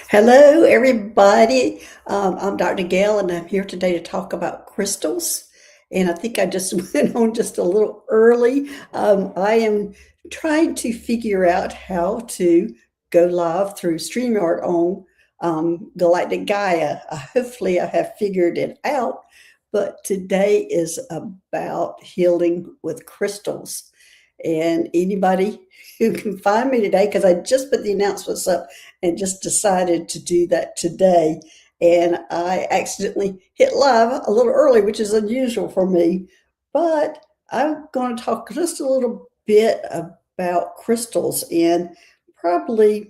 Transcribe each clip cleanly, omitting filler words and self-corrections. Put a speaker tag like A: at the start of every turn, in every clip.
A: Hello, everybody. I'm Dr. Gail, and I'm here today to talk about crystals. And I think I just went on just a little early. I am trying to figure out how to go live through StreamYard on Galactic Gaia. Hopefully, I have figured it out. But today is about healing with crystals. And anybody who can find me today, because I just put the announcements up and just decided to do that today. And I accidentally hit live a little early, which is unusual for me. But I'm going to talk just a little bit about crystals and probably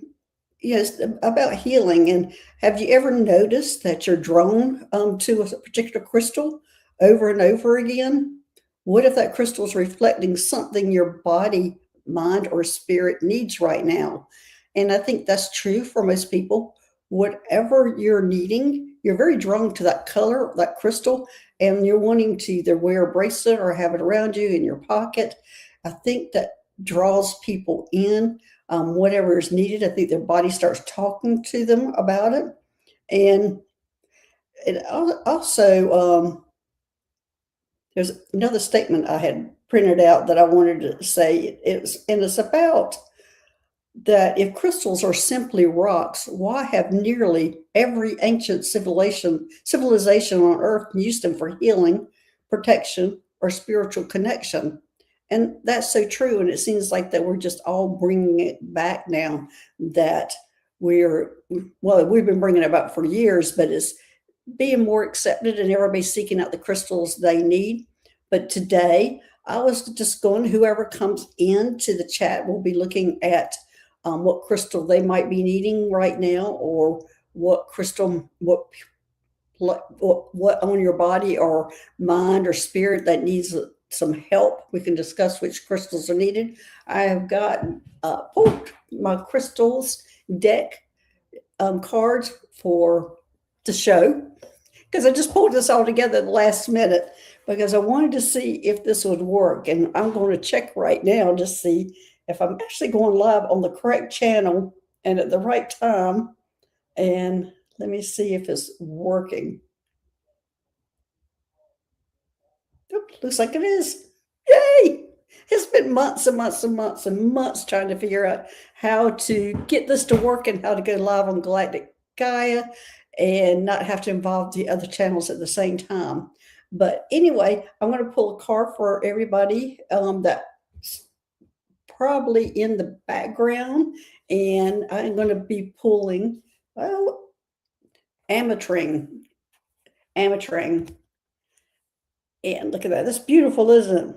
A: yes about healing. And have you ever noticed that you're drawn to a particular crystal over and over again? What if that crystal is reflecting something your body, mind, or spirit needs right now? And I think that's true for most people. Whatever you're needing, you're very drawn to that color, that crystal, and you're wanting to either wear a bracelet or have it around you in your pocket. I think that draws people in. Whatever is needed, I think their body starts talking to them about it. And it also, there's another statement I had printed out that I wanted to say. It's about that if crystals are simply rocks, why have nearly every ancient civilization on Earth used them for healing, protection, or spiritual connection? And that's so true. And it seems like that we're just all bringing it back now. That we've been bringing it back for years, but it's being more accepted and everybody's seeking out the crystals they need. But today, I was just going, whoever comes into the chat will be looking at what crystal they might be needing right now, or what crystal, what on your body or mind or spirit that needs some help. We can discuss which crystals are needed. I have got pulled my crystals deck cards for the show, because I just pulled this all together at the last minute because I wanted to see if this would work. And I'm going to check right now to see if I'm actually going live on the correct channel and at the right time. And let me see if it's working. Oh, looks like it is. Yay! It's been months and months and months and months trying to figure out how to get this to work and how to go live on Galactic Gaia and not have to involve the other channels at the same time. But anyway, I'm going to pull a card for everybody that's probably in the background. And I'm going to be pulling, well, Ametrine. Ametrine. And look at that. That's beautiful, isn't it?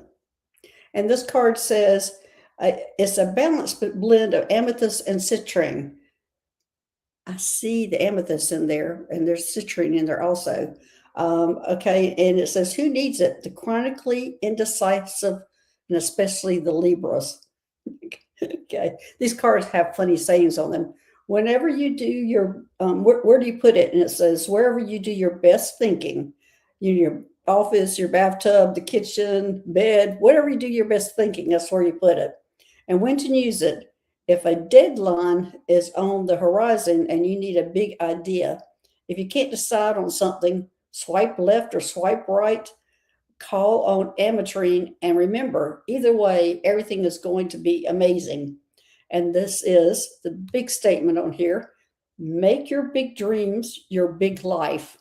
A: And this card says, it's a balanced blend of amethyst and citrine. I see the amethyst in there, and there's citrine in there also. Okay, and it says, who needs it? The chronically indecisive, and especially the Libras. Okay, these cards have funny sayings on them. Whenever you do your, where do you put it? And it says, wherever you do your best thinking, your office, your bathtub, the kitchen, bed, whatever you do your best thinking, that's where you put it. And when to use it. If a deadline is on the horizon and you need a big idea, if you can't decide on something, swipe left or swipe right, call on Ametrine, and remember, either way, everything is going to be amazing. And this is the big statement on here. Make your big dreams your big life.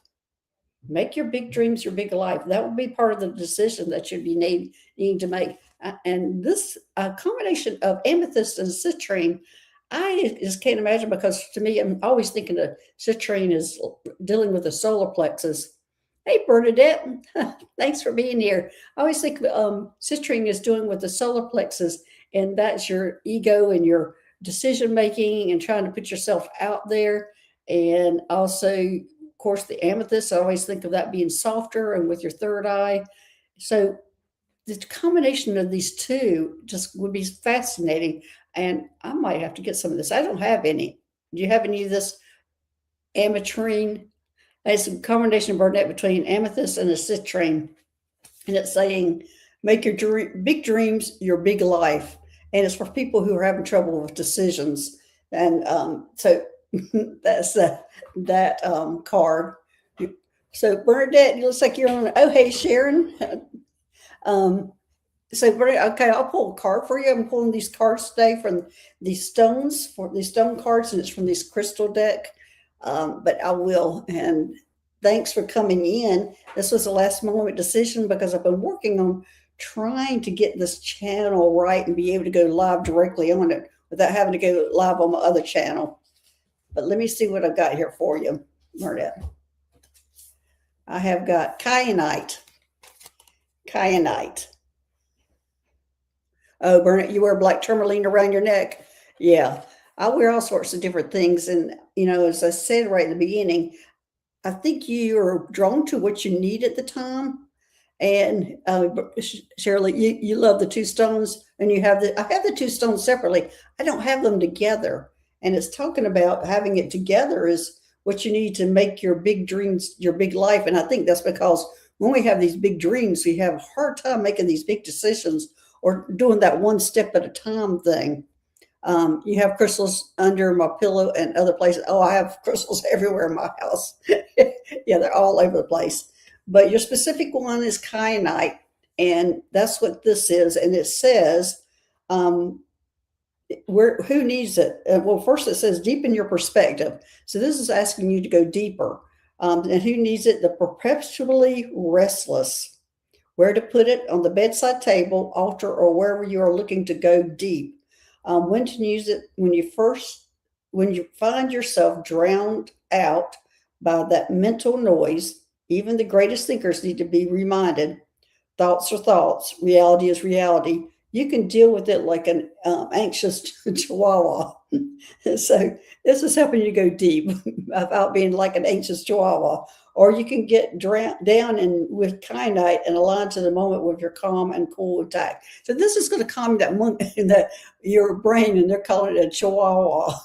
A: Make your big dreams your big life. That would be part of the decision that you'd be needing to make. And this combination of amethyst and citrine, I just can't imagine, because to me, I'm always thinking of citrine is dealing with the solar plexus. Hey, Bernadette, thanks for being here. I always think citrine is doing with the solar plexus, and that's your ego and your decision making and trying to put yourself out there. And also, of course, the amethyst, I always think of that being softer and with your third eye. So the combination of these two just would be fascinating. And I might have to get some of this. I don't have any. Do you have any of this ametrine? It's a combination, Burnett, between amethyst and a citrine. And it's saying, make your big dreams your big life. And it's for people who are having trouble with decisions. And so That's that card. So Bernadette, it looks like you're on. Oh, hey Sharon. Um, so okay, I'll pull a card for you. I'm pulling these cards today from these stones, for these stone cards, and it's from this crystal deck. But I will. And thanks for coming in. This was a last moment decision because I've been working on trying to get this channel right and be able to go live directly on it without having to go live on my other channel. But let me see what I've got here for you, Bernadette. I have got kyanite. Kyanite. Oh, Bernadette, you wear black tourmaline around your neck? Yeah. I wear all sorts of different things. And, as I said right at the beginning, I think you are drawn to what you need at the time. And Shirley, you love the two stones, and I have the two stones separately. I don't have them together. And it's talking about having it together is what you need to make your big dreams, your big life. And I think that's because when we have these big dreams, we have a hard time making these big decisions or doing that one step at a time thing. You have crystals under my pillow and other places. Oh, I have crystals everywhere in my house. Yeah, they're all over the place. But your specific one is kyanite, and that's what this is. And it says, who needs it? Well, first it says deepen your perspective. So this is asking you to go deeper. And who needs it? The perpetually restless. Where to put it? On the bedside table, altar, or wherever you are looking to go deep. When to use it? When you find yourself drowned out by that mental noise. Even the greatest thinkers need to be reminded. Thoughts are thoughts. Reality is reality. You can deal with it like an anxious chihuahua. So this is helping you go deep without being like an anxious chihuahua. Or you can get drowned down with kyanite and align to the moment with your calm and cool attack. So this is going to calm your brain, and they're calling it a chihuahua.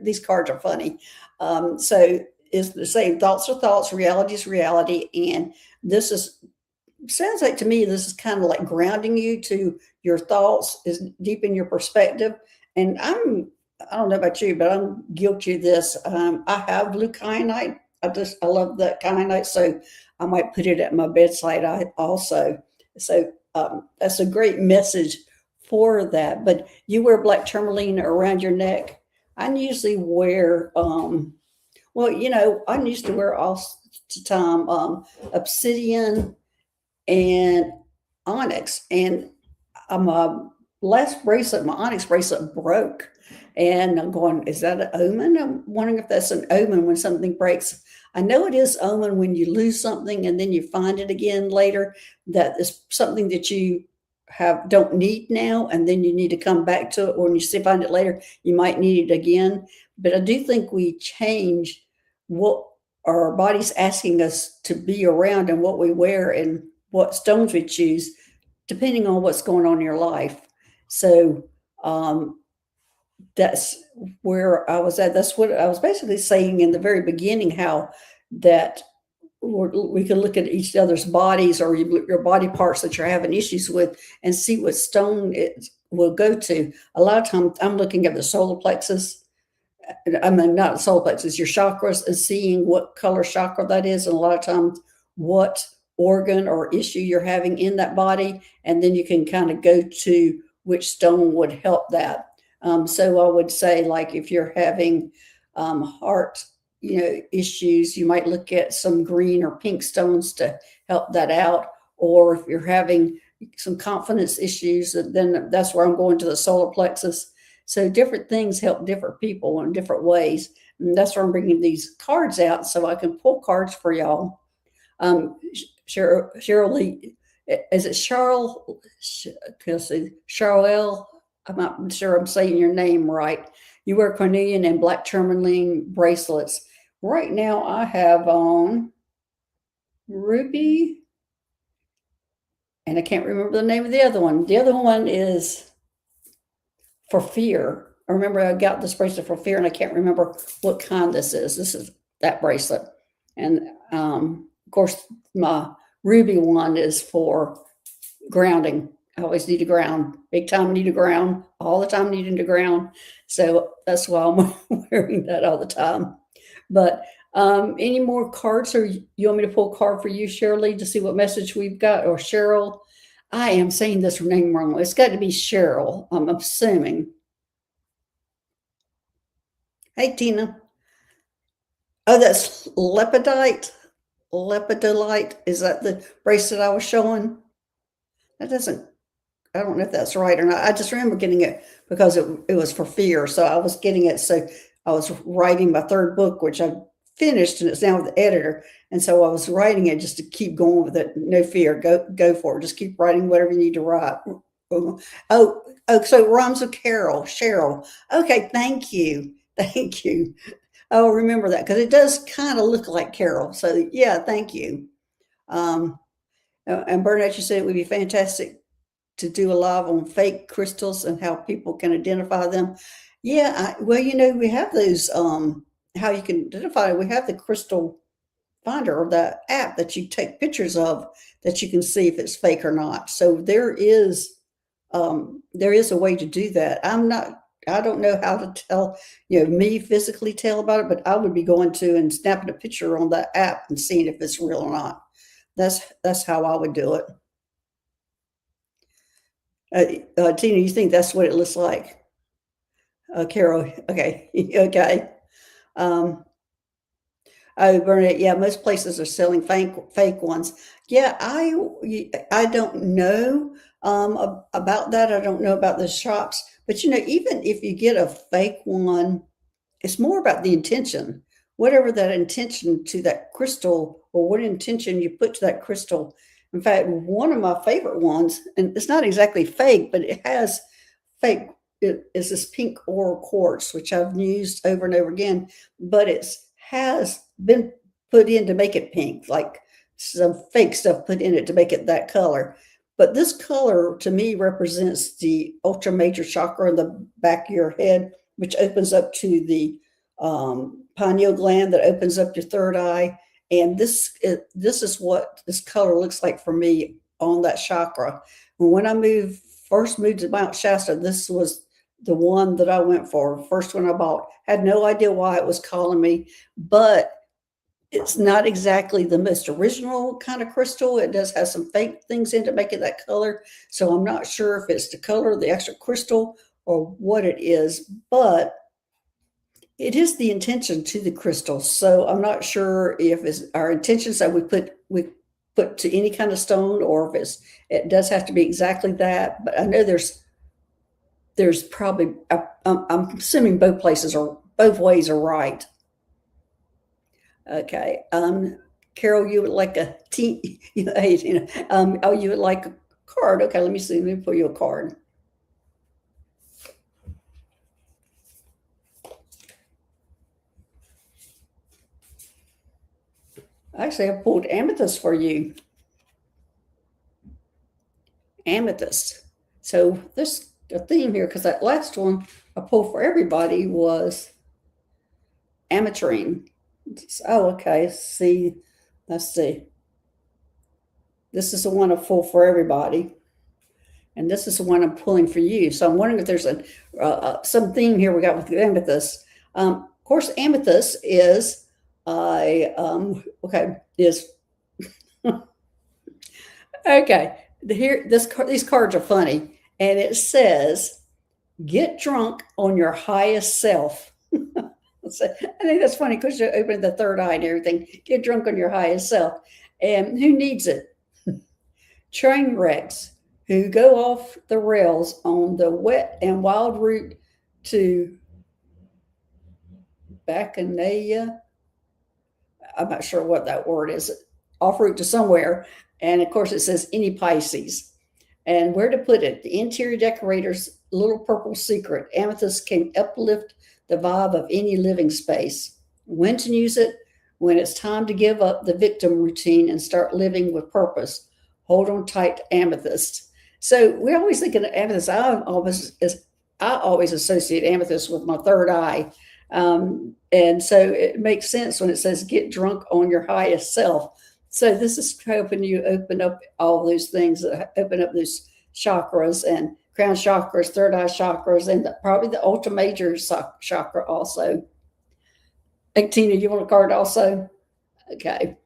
A: These cards are funny. So it's the same. Thoughts are thoughts. Reality is reality. And this sounds like to me, this is kind of like grounding you to your thoughts, is deep in your perspective. And I don't know about you, but I'm guilty of this. I have blue kyanite. I love that kyanite. So I might put it at my bedside also. So that's a great message for that. But you wear black tourmaline around your neck. I usually wear, I used to wear all the time obsidian and onyx. And my last bracelet, my onyx bracelet broke. And I'm going, is that an omen? I'm wondering if that's an omen when something breaks. I know it is omen when you lose something and then you find it again later, that is something that you don't need now, and then you need to come back to it. Or when you find it later, you might need it again. But I do think we change what our body's asking us to be around and what we wear and what stones we choose, depending on what's going on in your life. So that's where I was at. That's what I was basically saying in the very beginning, how that we can look at each other's bodies or your body parts that you're having issues with and see what stone it will go to. A lot of times I'm looking at the solar plexus. I mean, not solar plexus, your chakras, and seeing what color chakra that is. And a lot of times what organ or issue you're having in that body. And then you can kind of go to which stone would help that. So I would say, like, if you're having heart issues, you might look at some green or pink stones to help that out. Or if you're having some confidence issues, then that's where I'm going to the solar plexus. So different things help different people in different ways. And that's why I'm bringing these cards out, so I can pull cards for y'all. Shirley, is it Charlelle? I'm not sure I'm saying your name right. You wear cornelian and black tourmaline bracelets. Right now I have on ruby, and I can't remember the name of the other one. The other one is for fear. I remember I got this bracelet for fear, and I can't remember what kind this is. This is that bracelet. And of course, my ruby one is for grounding. I always need to ground. Big time need to ground. All the time needing to ground. So that's why I'm wearing that all the time. But any more cards, or you want me to pull a card for you, Shirley, to see what message we've got? Or Cheryl? I am saying this name wrong. It's got to be Cheryl, I'm assuming. Hey, Tina. Oh, that's lepidite. Lepidolite. Is that the bracelet I was showing? That doesn't, I don't know if that's right or not. I just remember getting it because it was for fear. So I was getting it. So I was writing my third book, which I finished, and it's now with the editor. And so I was writing it just to keep going with it. No fear. Go for it. Just keep writing whatever you need to write. Oh, so it rhymes with Carol, Cheryl. Okay, thank you. Thank you. I'll remember that because it does kind of look like Carol. So yeah, thank you. Um, and Bernadette, you said it would be fantastic to do a live on fake crystals and how people can identify them. Yeah, well, we have those. How you can identify. We have the crystal finder, or the app that you take pictures of, that you can see if it's fake or not. So there is a way to do that. I don't know how to tell, me physically tell about it, but I would be going to and snapping a picture on that app and seeing if it's real or not. That's how I would do it. Tina, you think that's what it looks like? Carol, okay, okay. Oh, Bernadette, yeah, most places are selling fake ones. Yeah, I don't know about that. I don't know about the shops, but even if you get a fake one, it's more about the intention. Whatever that intention to that crystal, or what intention you put to that crystal. In fact, one of my favorite ones, and it's not exactly fake, but it has fake. It is this pink oral quartz, which I've used over and over again, but it's has been put in to make it pink, like some fake stuff put in it to make it that color. But this color to me represents the ultra major chakra in the back of your head, which opens up to the pineal gland that opens up your third eye. And this is what this color looks like for me on that chakra. When I first moved to Mount Shasta, this was the one that I went for. First one I bought. Had no idea why it was calling me, but it's not exactly the most original kind of crystal. It does have some fake things in to make it that color. So I'm not sure if it's the color of the actual crystal or what it is, but it is the intention to the crystal. So I'm not sure if it's our intentions that we put to any kind of stone, or if it does have to be exactly that. But I know there's probably, I'm assuming both ways are right. Okay. Carol, you would like a tea, you would like a card. Okay, let me see. Let me pull you a card. Actually, I pulled amethyst for you. Amethyst. So this the theme here, because that last one I pulled for everybody was ametrine. Oh, okay. See, let's see. This is the one I pulled for everybody, and this is the one I'm pulling for you. So I'm wondering if there's some theme here we got with amethyst. Of course, amethyst is is okay. These cards are funny, and it says, "Get drunk on your highest self." So, I think that's funny because you open the third eye and everything. Get drunk on your highest self, and who needs it? Train wrecks who go off the rails on the wet and wild route to Bacchanalia. I'm not sure what that word is. Off route to somewhere, and of course it says any Pisces. And where to put it? The interior decorator's little purple secret. Amethyst can uplift the vibe of any living space. When to use it? When it's time to give up the victim routine and start living with purpose. Hold on tight to amethyst. So we always think of amethyst. I always associate amethyst with my third eye. And so it makes sense when it says get drunk on your highest self. So this is helping you open up all those things, open up those chakras, and crown chakras, third eye chakras, and probably the ultra major chakra also. Hey, Tina, you want a card also? Okay.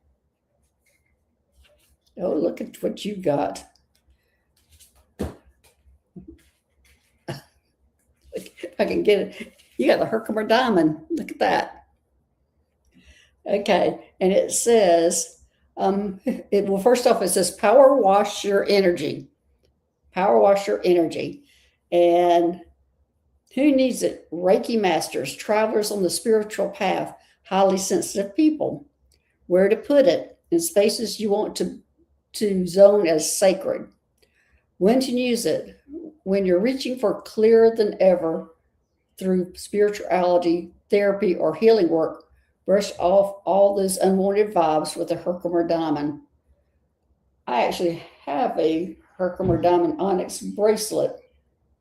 A: Oh, look at what you got. If I can get it. You got the Herkimer diamond. Look at that. Okay. And it says, well, first off, it says power wash your energy. Power wash your energy. And who needs it? Reiki masters, travelers on the spiritual path, highly sensitive people. Where to put it? In spaces you want to zone as sacred. When to use it? When you're reaching for clearer than ever through spirituality, therapy, or healing work, brush off all those unwanted vibes with a Herkimer diamond. I actually have a Herkimer diamond onyx bracelet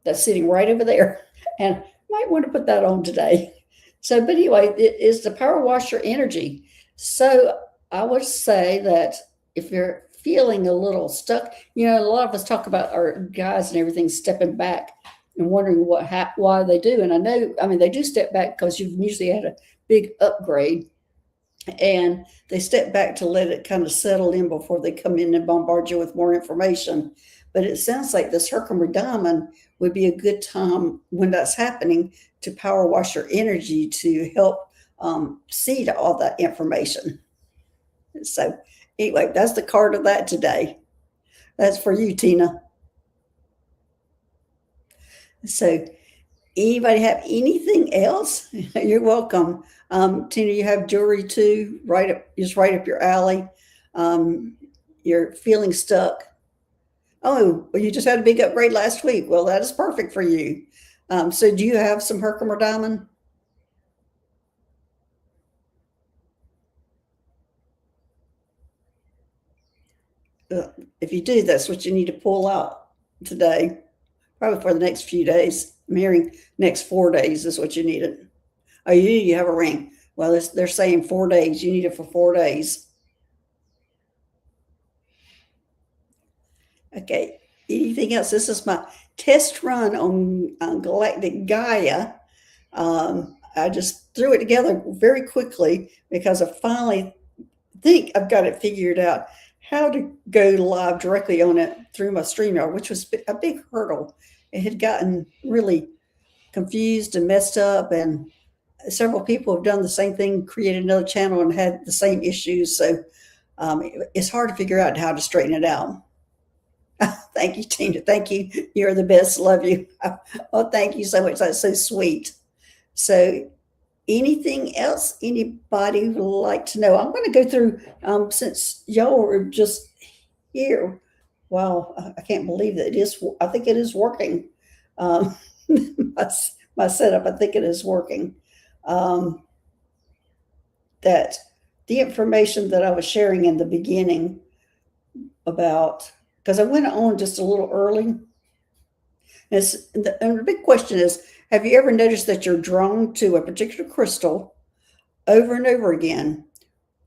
A: that's sitting right over there, and might want to put that on today. So, but anyway, it is the power wash your energy. So I would say that if you're feeling a little stuck, a lot of us talk about our guys and everything stepping back and wondering why they do. And I mean, they do step back because you've usually had a big upgrade, and they step back to let it kind of settle in before they come in and bombard you with more information. But it sounds like this Herkimer diamond would be a good time when that's happening to power wash your energy to help see to all that information. So anyway, that's the card of that today. That's for you, Tina. So anybody have anything else? You're welcome. Tina, you have jewelry too, right up your alley. You're feeling stuck. Oh, well, you just had a big upgrade last week. Well, that is perfect for you. So do you have some Herkimer diamond? If you do, that's what you need to pull out today, probably for the next few days. I'm hearing next 4 days is what you need it. Oh, you have a ring. Well, they're saying 4 days. You need it for 4 days. Okay. Anything else? This is my test run on Galactic Gaia. I just threw it together very quickly because I finally think I've got it figured out how to go live directly on it through my StreamYard, which was a big hurdle. It had gotten really confused and messed up, and several people have done the same thing, created another channel and had the same issues. So it's hard to figure out how to straighten it out. Thank you, Tina. Thank you. You're the best. Love you. Oh, thank you so much. That's so sweet. So anything else anybody would like to know? I'm going to go through, since y'all are just here. Wow, I can't believe that it is. I think it is working. My setup, I think it is working. That the information that I was sharing in the beginning about, because I went on just a little early. And the big question is, have you ever noticed that you're drawn to a particular crystal over and over again?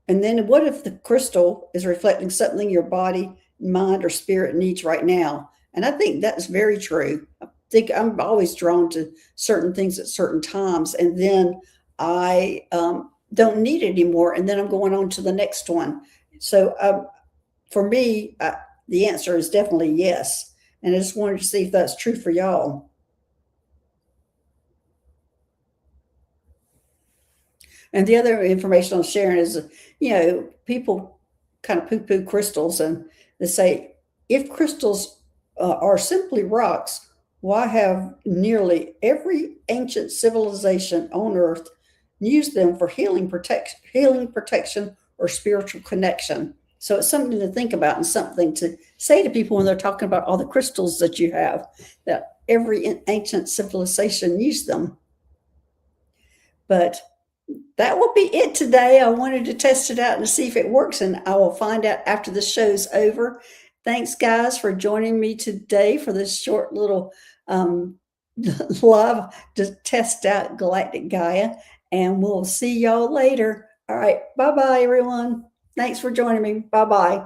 A: And then what if the crystal is reflecting something your body, mind, or spirit needs right now? And I think that's very true. I think I'm always drawn to certain things at certain times, and then I don't need it anymore, and then I'm going on to the next one. So for me, the answer is definitely yes. And I just wanted to see if that's true for y'all. And the other information I'm sharing is, people kind of poo-poo crystals, and they say, if crystals are simply rocks, why have nearly every ancient civilization on Earth used them for healing, protection, or spiritual connection? So it's something to think about and something to say to people when they're talking about all the crystals that you have, that every ancient civilization used them. But that will be it today. I wanted to test it out and see if it works, and I will find out after the show's over. Thanks, guys, for joining me today for this short little live to test out Galactic Gaia, and we'll see y'all later. All right. Bye-bye, everyone. Thanks for joining me. Bye-bye.